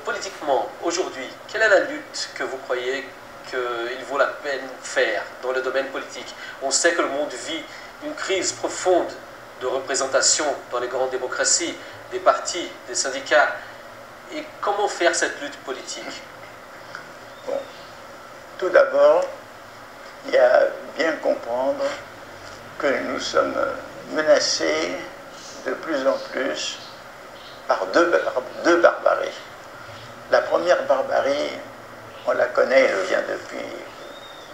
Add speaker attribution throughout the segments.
Speaker 1: Politiquement, aujourd'hui, quelle est la lutte que vous croyez qu'il vaut la peine de faire dans le domaine politique? On sait que le monde vit une crise profonde de représentation dans les grandes démocraties, des partis, des syndicats. Et comment faire cette lutte politique?
Speaker 2: Bon. Tout d'abord, il y a bien comprendre que nous sommes menacés de plus en plus par deux barbaries. La première barbarie, on la connaît, elle vient depuis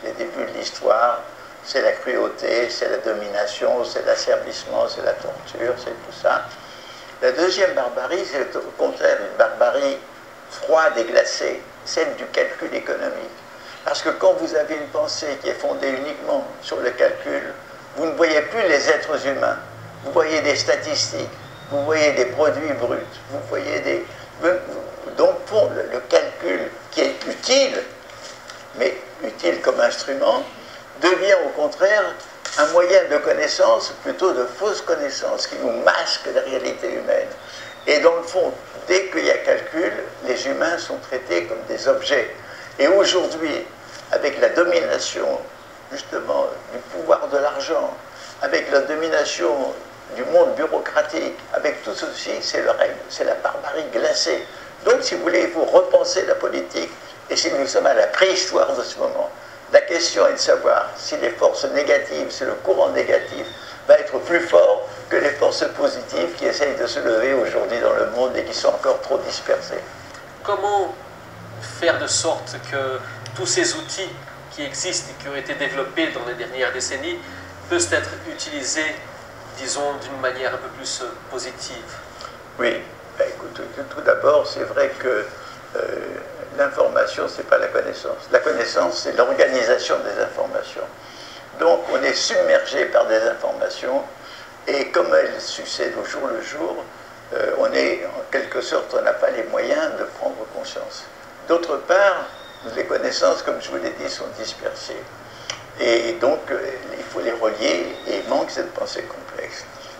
Speaker 2: les débuts de l'histoire, c'est la cruauté, c'est la domination, c'est l'asservissement, c'est la torture, c'est tout ça. La deuxième barbarie, c'est au contraire une barbarie froide et glacée, celle du calcul économique. Parce que quand vous avez une pensée qui est fondée uniquement sur le calcul, vous ne voyez plus les êtres humains, vous voyez des statistiques, vous voyez des produits bruts, vous voyez des... Donc le calcul qui est utile, mais utile comme instrument, devient au contraire un moyen de connaissance, plutôt de fausse connaissance, qui nous masque la réalité humaine. Et dans le fond, dès qu'il y a calcul, les humains sont traités comme des objets. Et aujourd'hui, avec la domination, justement, du pouvoir de l'argent, avec la domination du monde bureaucratique, avec tout ceci, c'est le règne, c'est la barbarie glacée. Donc, si vous voulez, il faut repenser la politique, et si nous sommes à la préhistoire de ce moment, la question est de savoir si les forces négatives, si le courant négatif va être plus fort que les forces positives qui essayent de se lever aujourd'hui dans le monde et qui sont encore trop dispersées.
Speaker 1: Comment faire de sorte que tous ces outils qui existent et qui ont été développés dans les dernières décennies puissent être utilisés, disons, d'une manière un peu plus positive?
Speaker 2: Oui, ben, écoute, tout d'abord, c'est vrai que l'information, ce n'est pas la connaissance. La connaissance, c'est l'organisation des informations. Donc, on est submergé par des informations, et comme elles succèdent au jour le jour, on est, en quelque sorte, on n'a pas les moyens de prendre conscience. D'autre part, les connaissances, comme je vous l'ai dit, sont dispersées. Et donc, il faut les relier, et il manque cette pensée complexe.